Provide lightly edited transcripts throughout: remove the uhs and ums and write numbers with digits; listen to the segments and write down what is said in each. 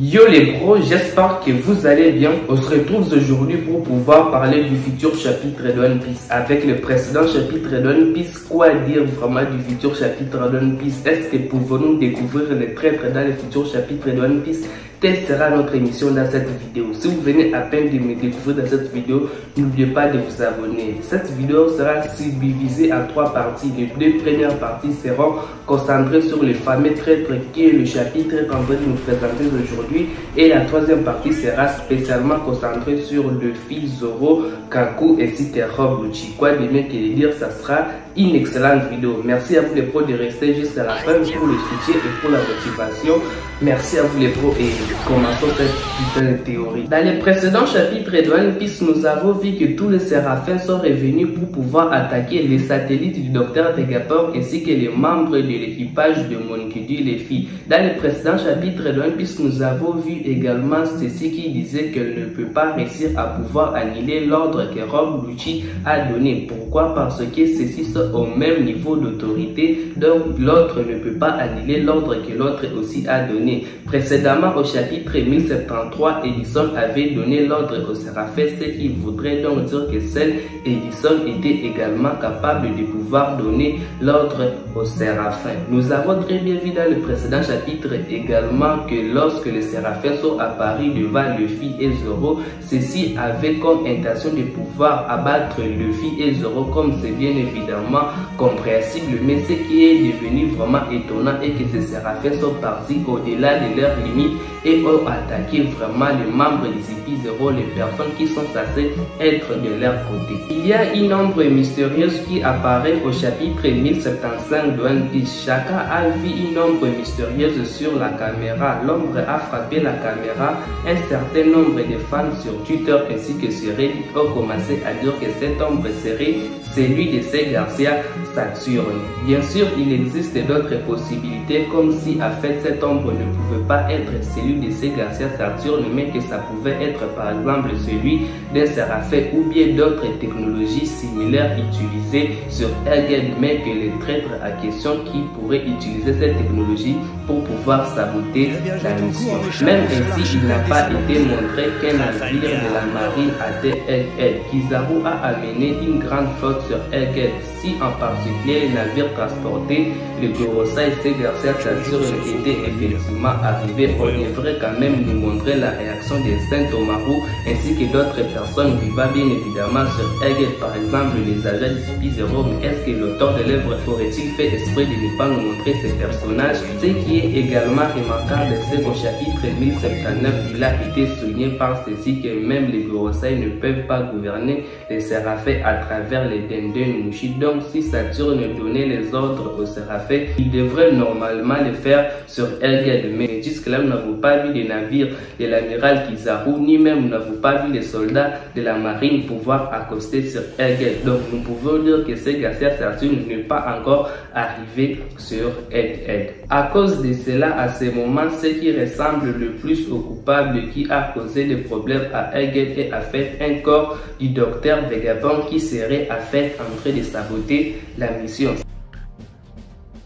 Yo les pros, j'espère que vous allez bien. On se retrouve aujourd'hui pour pouvoir parler du futur chapitre de One Piece. Avec le précédent chapitre de One Piece, quoi dire vraiment du futur chapitre de One Piece? Est-ce que pouvons-nous découvrir les traîtres dans le futur chapitre de One Piece? Telle sera notre émission dans cette vidéo. Si vous venez à peine de me découvrir dans cette vidéo, n'oubliez pas de vous abonner. Cette vidéo sera subdivisée en 3 parties. Les 2 premières parties seront concentrées sur les fameux traîtres qui est le chapitre est en train de nous présenter aujourd'hui. Et la 3e partie sera spécialement concentrée sur Luffy, Zoro, Kaku ainsi que Rob Lucci. Quoi de mieux que de dire, ça sera une excellente vidéo. Merci à vous les pros de rester jusqu'à la fin pour le soutien et pour la motivation. Merci à vous les pros et commençons cette putain de théorie. Dans les précédents chapitres de One Piece, nous avons vu que tous les séraphins sont revenus pour pouvoir attaquer les satellites du docteur Vegapunk ainsi que les membres de l'équipage de Monkey D. Luffy. Dans les précédents chapitres de One Piece, nous avons vu également ceci qui disait qu'elle ne peut pas réussir à pouvoir annuler l'ordre que Rob Lucci a donné. Pourquoi? Parce que ceci sont au même niveau d'autorité, donc l'autre ne peut pas annuler l'ordre que l'autre aussi a donné. Précédemment au chapitre 1073, Edison avait donné l'ordre aux séraphins, ce qui voudrait donc dire que seul Edison était également capable de pouvoir donner l'ordre aux séraphins. Nous avons très bien vu dans le précédent chapitre également que lorsque les séraphins sont apparus devant Luffy et Zoro, ceci avait comme intention de pouvoir abattre Luffy et Zoro, comme c'est bien évidemment compréhensible, mais ce qui est devenu vraiment étonnant est que ces séraphins sont partis au-delà de leurs limites et ont attaqué vraiment les membres des CP0, les personnes qui sont censées être de leur côté. Il y a une ombre mystérieuse qui apparaît au chapitre 1075 de One Piece. Chacun a vu une ombre mystérieuse sur la caméra. L'ombre a frappé la caméra. Un certain nombre de fans sur Twitter ainsi que sur Reddit ont commencé à dire que cette ombre serait celui de C. Garcia Saturne. Bien sûr, il existe d'autres possibilités, comme si en fait cette ombre ne pouvait pas être celui de C. Garcia Saturne, mais que ça pouvait être par exemple celui d'un séraphin ou bien d'autres technologies similaires utilisées sur Egghead, mais que les traîtres à question qui pourraient utiliser cette technologie pour pouvoir saboter la mission. Même ainsi, il n'a pas été montré qu'un navire de la marine atteint Egghead. Kizaru a amené une grande flotte sur Egghead. Si en particulier les navires transportés, le Gorosei et C. Garcia Saturne étaient effectivement arrivés, on devrait quand même nous montrer la réaction des Saint-Omaru ainsi que d'autres personnes vivant bien évidemment sur Egghead, par exemple les agents du CP0. Mais est-ce que l'auteur de l'œuvre aurait-il fait esprit de ne pas nous montrer ces personnages? Ce qui est également remarquable, c'est qu'au chapitre 1079, il a été souligné par ceci que même les Gorosei ne peuvent pas gouverner les séraphins à travers les Denden Mushi. Donc si Saturne donnait les ordres aux séraphins, il devrait normalement le faire sur Egghead. Mais jusque-là, nous n'avons pas vu des navires de l'amiral Kizaru, ni même nous n'avons pas vu les soldats de la marine pouvoir accoster sur Egghead. Donc nous pouvons dire que C. Garcia Saturne n'est pas encore arrivé sur Egghead. À cause de cela, à ce moment, ce qui ressemble le plus au coupable qui a causé des problèmes à Egghead est en fait un corps du docteur Vegapunk qui serait en fait en train de saboter la mission.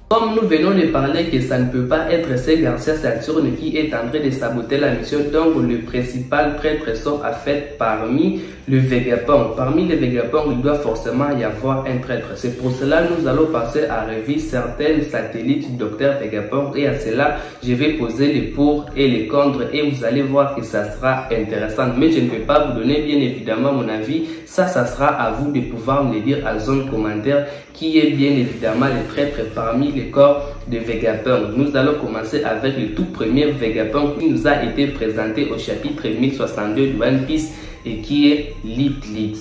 Comme nous venons de parler que ça ne peut pas être C. Garcia Saturne qui est en train de saboter la mission, donc le principal traître sont en fait parmi le Vegapunk. Parmi les Vegapunk, il doit forcément y avoir un traître. C'est pour cela que nous allons passer à revivre certains satellites du docteur Vegapunk et à cela, je vais poser les pour et les contre et vous allez voir que ça sera intéressant. Mais je ne vais pas vous donner bien évidemment mon avis. Ça sera à vous de pouvoir me le dire en zone commentaire qui est bien évidemment le traître parmi les corps de Vegapunk. Nous allons commencer avec le tout premier Vegapunk qui nous a été présenté au chapitre 1062 de One Piece et qui est Lit Lit.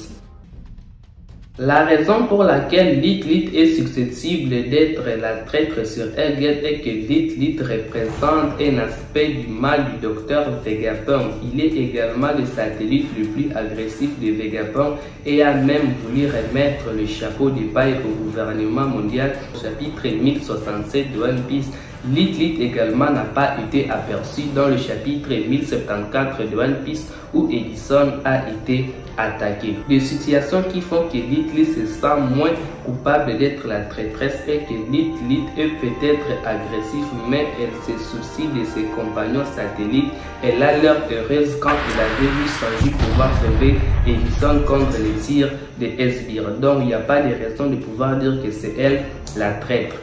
La raison pour laquelle Lit Lit est susceptible d'être la traître sur Egghead est que Lit Lit représente un aspect du mal du docteur Vegapunk. Il est également le satellite le plus agressif de Vegapunk et a même voulu remettre le chapeau de paille au gouvernement mondial au chapitre 1067 de One Piece. Lit Lit également n'a pas été aperçu dans le chapitre 1074 de One Piece où Edison a été attaquée. Des situations qui font que Lit se sent moins coupable d'être la traîtresse et que Lit est peut-être agressif, mais elle se soucie de ses compagnons satellites. Elle a l'air heureuse quand elle avait vu Sanji pouvoir sauver Ellison contre les tirs de Esbir. Donc il n'y a pas de raison de pouvoir dire que c'est elle la traître.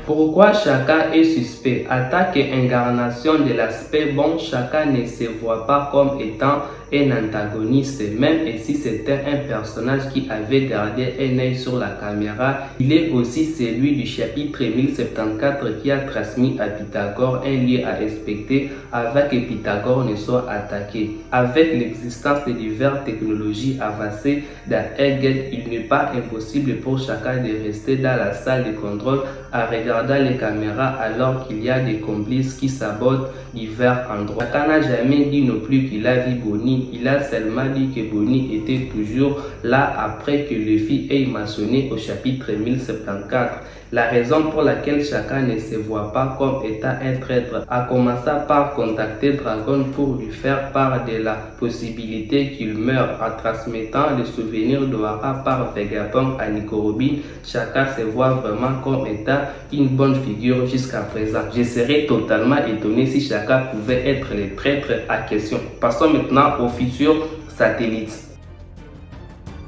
Pourquoi Shaka est suspect? Attaque et incarnation de l'aspect bon, Shaka ne se voit pas comme étant un antagoniste, même si c'était un personnage qui avait gardé un œil sur la caméra. Il est aussi celui du chapitre 1074 qui a transmis à Pythagore un lieu à respecter avant que Pythagore ne soit attaqué. Avec l'existence de diverses technologies avancées dans Egghead, il n'est pas impossible pour Shaka de rester dans la salle de contrôle en regardant les caméras alors qu'il y a des complices qui sabotent divers endroits. Shaka n'a jamais dit non plus qu'il a vu Bonnie. Il a seulement dit que Bonnie était toujours là après que Luffy ait mentionné au chapitre 1074. La raison pour laquelle Shaka ne se voit pas comme étant un traître a commencé par contacter Dragon pour lui faire part de la possibilité qu'il meure en transmettant le souvenir d'Ohara par Vegapunk à Nico Robin. Shaka se voit vraiment comme étant une bonne figure jusqu'à présent. Je serais totalement étonné si Shaka pouvait être le traître à question. Passons maintenant au futur satellite.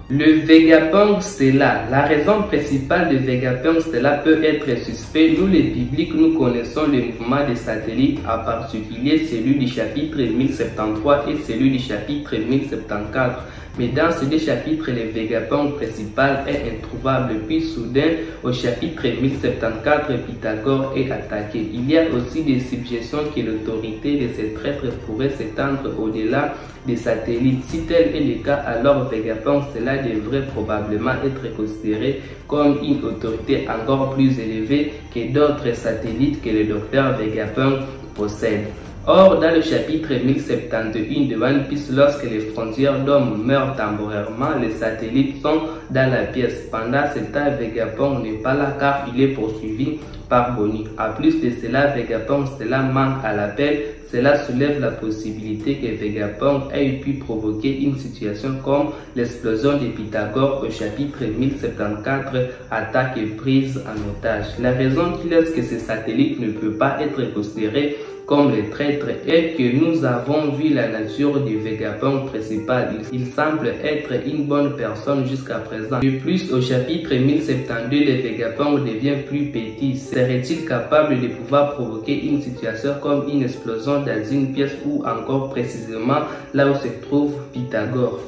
Le Vegapunk Stella. La raison principale de Vegapunk Stella peut être suspect. Nous, le public, nous connaissons le mouvement des satellites, en particulier celui du chapitre 1073 et celui du chapitre 1074. Mais dans ces deux chapitres, le Vegapunk principal est introuvable. Puis soudain, au chapitre 1074, Pythagore est attaqué. Il y a aussi des suggestions que l'autorité de ces traîtres pourrait s'étendre au-delà des satellites. Si tel est le cas, alors Vegapunk cela devrait probablement être considéré comme une autorité encore plus élevée que d'autres satellites que le docteur Vegapunk possède. Or, dans le chapitre 1071 de One Piece, lorsque les frontières d'hommes meurent temporairement, les satellites sont dans la pièce. Pendant ce temps, Vegapunk n'est pas là car il est poursuivi par Bonnie. En plus de cela, Vegapunk cela manque à l'appel. Cela soulève la possibilité que Vegapunk ait pu provoquer une situation comme l'explosion de Pythagore au chapitre 1074, attaque et prise en otage. La raison qui laisse que ce satellite ne peut pas être considéré comme les traîtres est que nous avons vu la nature du Vegapunk principal. Il semble être une bonne personne jusqu'à présent. De plus, au chapitre 1072, le Vegapunk devient plus petit. Serait-il capable de pouvoir provoquer une situation comme une explosion dans une pièce ou encore précisément là où se trouve Pythagore?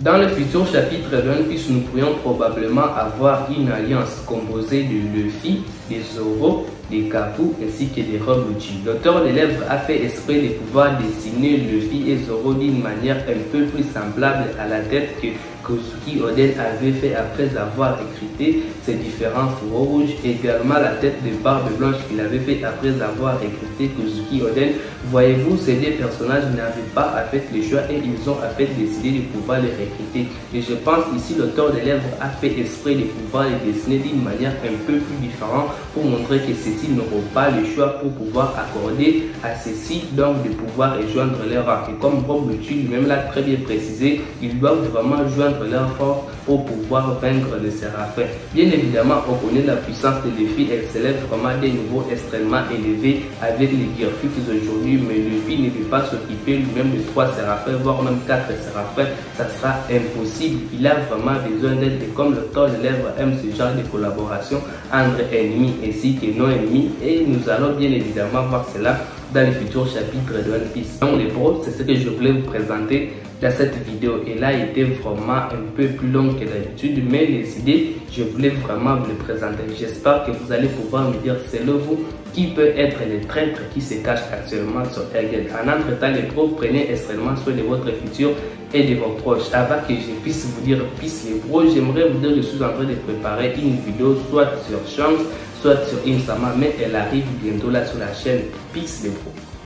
Dans le futur chapitre de One Piece, nous pourrions probablement avoir une alliance composée de Luffy, de Zoro, des Kaku ainsi que des Robuchi. L'auteur des lèvres a fait exprès de pouvoir dessiner Luffy et Zoro d'une manière un peu plus semblable à la tête que Kozuki Oden avait fait après avoir écrit ses différents fourreaux rouges. Également la tête de Barbe Blanche qu'il avait fait après avoir écrit Kozuki Oden. Voyez-vous, ces deux personnages n'avaient pas fait le choix et ils ont décidé de pouvoir les recruter. Et je pense ici l'auteur des lèvres a fait exprès de pouvoir les dessiner d'une manière un peu plus différente pour montrer que ceux-ci n'auront pas le choix pour pouvoir accorder à ceux-ci donc de pouvoir rejoindre leur rang. Et comme Bob lui-même l'a très bien précisé, ils doivent vraiment joindre leur force pour pouvoir vaincre les séraphins. Bien évidemment, on connaît la puissance de Luffy, elle s'élève vraiment à des niveaux extrêmement élevés avec les Gearfix aujourd'hui, mais Luffy ne peut pas s'occuper lui-même de 3 séraphins, voire même 4 séraphins, ça sera impossible. Il a vraiment besoin d'aide, et comme l'auteur de lèvres aime ce genre de collaboration entre ennemis ainsi que non ennemis, et nous allons bien évidemment voir cela dans les futurs chapitres de One Piece. Donc les pros, c'est ce que je voulais vous présenter dans cette vidéo. Elle a été vraiment un peu plus longue que d'habitude, mais les idées, je voulais vraiment vous les présenter. J'espère que vous allez pouvoir me dire selon vous qui peut être les traîtres qui se cachent actuellement sur Egghead. En entre-temps, les pros, prenez extrêmement soin de votre futur et de vos proches. Avant que je puisse vous dire peace les pros, j'aimerais vous dire que je suis en train de préparer une vidéo soit sur Shanks, soit sur Insama, mais elle arrive bientôt là sur la chaîne. Peace les pros.